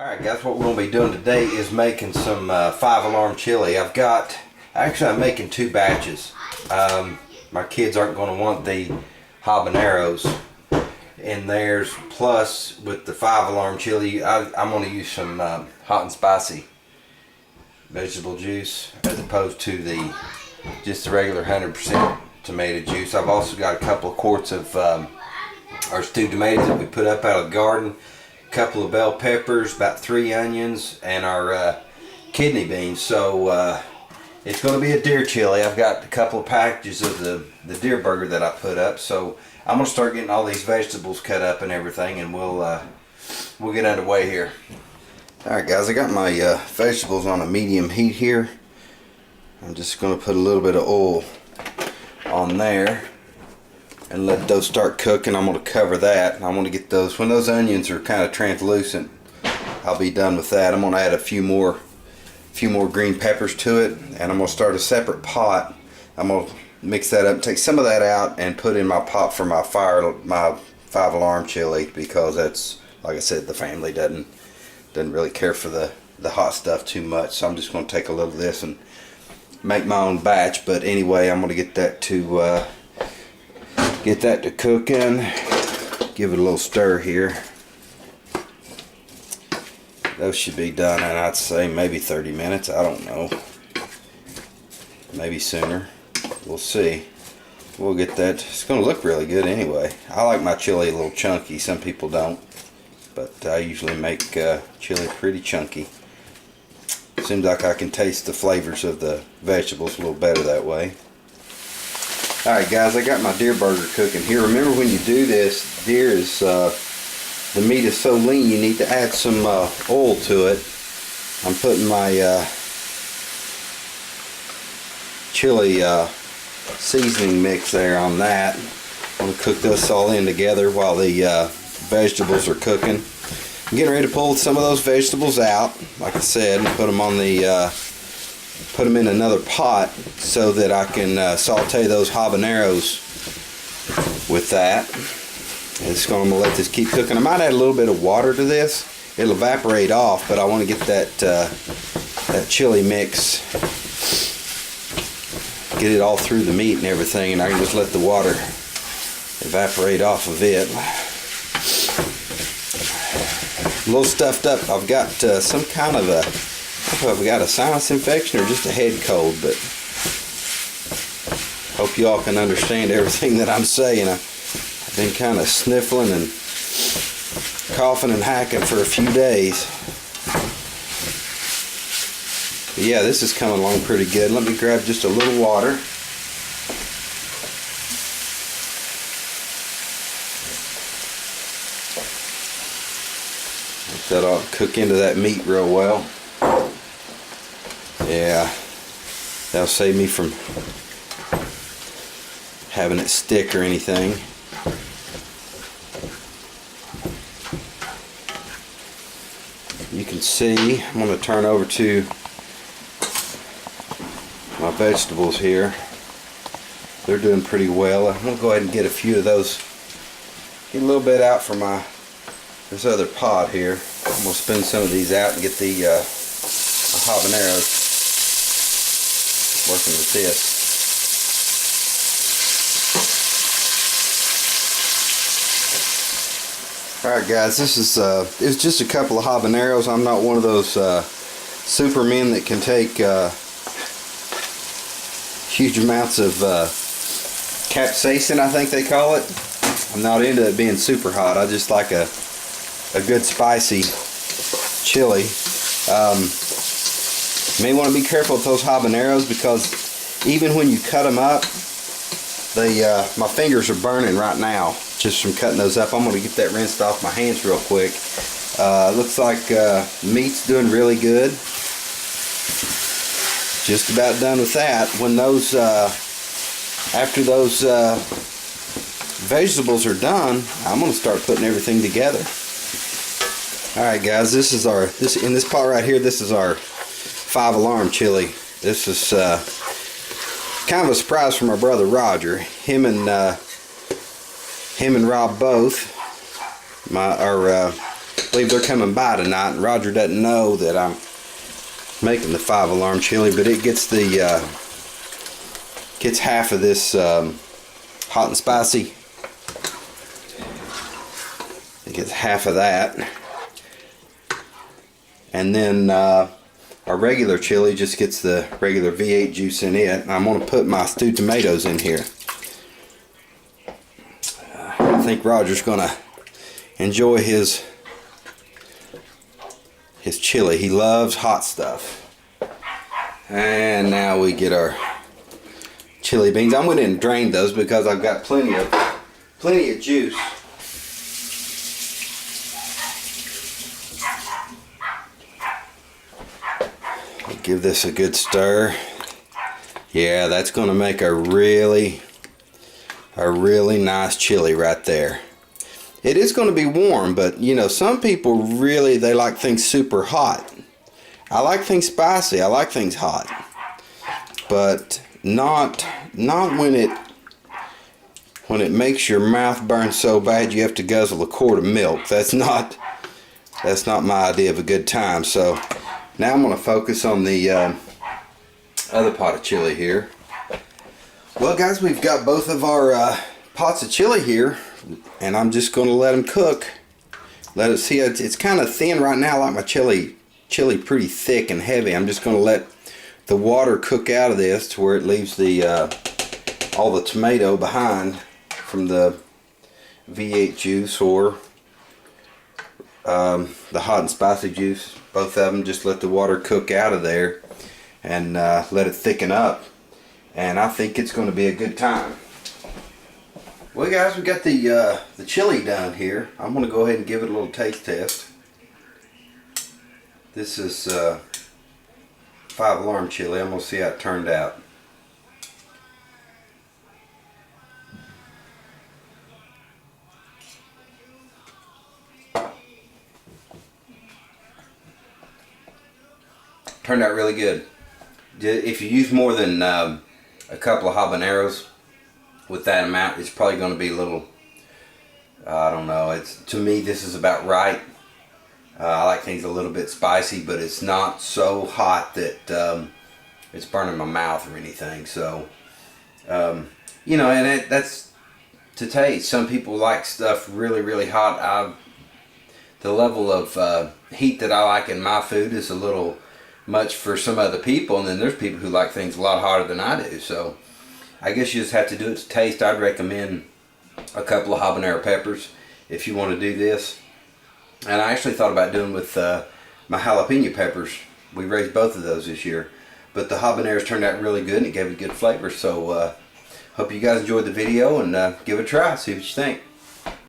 Alright guys, what we're going to be doing today is making some 5-alarm chili. I'm making 2 batches. My kids aren't going to want the habaneros in theirs. Plus, with the 5-alarm chili, I'm going to use some hot and spicy vegetable juice as opposed to just the regular 100% tomato juice. I've also got a couple of quarts of our stewed tomatoes that we put up out of the garden. Couple of bell peppers, about 3 onions, and our kidney beans. So it's going to be a deer chili. I've got a couple of packages of the deer burger that I put up. So I'm going to start getting all these vegetables cut up and everything, and we'll get underway here. Alright guys, I got my vegetables on a medium heat here. I'm just going to put a little bit of oil on there and let those start cooking. I'm going to cover that. I'm going to get those, when those onions are kind of translucent, I'll be done with that. I'm going to add a few more green peppers to it, and I'm going to start a separate pot. I'm going to mix that up, take some of that out, and put in my pot for my 5-alarm chili, because that's, like I said, the family doesn't really care for the hot stuff too much. So I'm just going to take a little of this and make my own batch. But anyway, I'm going to get that to cooking. Give it a little stir here. Those should be done in, I'd say, maybe 30 minutes. I don't know. Maybe sooner. We'll see. We'll get that. It's going to look really good anyway. I like my chili a little chunky. Some people don't. But I usually make chili pretty chunky. Seems like I can taste the flavors of the vegetables a little better that way. Alright guys, I got my deer burger cooking here. Remember, when you do this, deer is, the meat is so lean, you need to add some oil to it. I'm putting my chili seasoning mix there on that. I'm going to cook this all in together while the vegetables are cooking. I'm getting ready to pull some of those vegetables out, like I said, and put them on put them in another pot so that I can saute those habaneros with that. I'm going to let this keep cooking. I might add a little bit of water to this. It'll evaporate off, but I want to get that chili mix, get it all through the meat and everything, and I can just let the water evaporate off of it. A little stuffed up. I've got some kind of I've got a sinus infection or just a head cold, but hope you all can understand everything that I'm saying. I've been kind of sniffling and coughing and hacking for a few days. But yeah, this is coming along pretty good. Let me grab just a little water. That'll cook into that meat real well. Yeah, that'll save me from having it stick or anything. You can see, I'm going to turn over to my vegetables here. They're doing pretty well. I'm going to go ahead and get a few of those, get a little bit out for this other pot here. I'm going to spin some of these out and get the habaneros working with this. Alright guys, this is it's just a couple of habaneros. I'm not one of those supermen that can take huge amounts of capsaicin, I think they call it. I'm not into it being super hot. I just like a good spicy chili. You may want to be careful with those habaneros, because even when you cut them up, my fingers are burning right now just from cutting those up. I'm going to get that rinsed off my hands real quick. Looks like meat's doing really good. Just about done with that. When those after those vegetables are done, I'm going to start putting everything together. Alright guys, in this pot right here, this is our 5-alarm chili. This is kind of a surprise for my brother Roger. Him and Rob both, our believe they're coming by tonight, and Roger doesn't know that I'm making the 5-alarm chili, but it gets the gets half of this hot and spicy. It gets half of that, and then our regular chili just gets the regular V8 juice in it. I'm going to put my stewed tomatoes in here. I think Roger's going to enjoy his chili. He loves hot stuff. And now we get our chili beans. I'm going to drain those because I've got plenty of juice. Give this a good stir. Yeah, that's going to make a really nice chili right there. It is going to be warm, but you know, some people really, they like things super hot. I like things spicy. I like things hot, but not when it makes your mouth burn so bad you have to guzzle a quart of milk. That's not my idea of a good time. So now I'm going to focus on the other pot of chili here. Well guys, we've got both of our pots of chili here, and I'm just going to let them cook. Let it see, it's kind of thin right now. I like my chili pretty thick and heavy. I'm just going to let the water cook out of this to where it leaves the all the tomato behind from the V8 juice or the hot and spicy juice. Both of them, just let the water cook out of there and let it thicken up, and I think it's going to be a good time. Well guys, we got the chili done here. I'm going to go ahead and give it a little taste test. This is 5-alarm chili. I'm going to see how it turned out. Turned out really good. If you use more than a couple of habaneros with that amount, it's probably going to be a little, I don't know, to me this is about right. I like things a little bit spicy, but it's not so hot that it's burning my mouth or anything. So you know, and that's to taste. Some people like stuff really hot. The level of heat that I like in my food is a little much for some other people, and then there's people who like things a lot hotter than I do. So I guess you just have to do it to taste. I'd recommend a couple of habanero peppers if you want to do this. And I actually thought about doing with my jalapeno peppers. We raised both of those this year, but the habaneros turned out really good and it gave it good flavor. So hope you guys enjoyed the video, and give it a try, see what you think.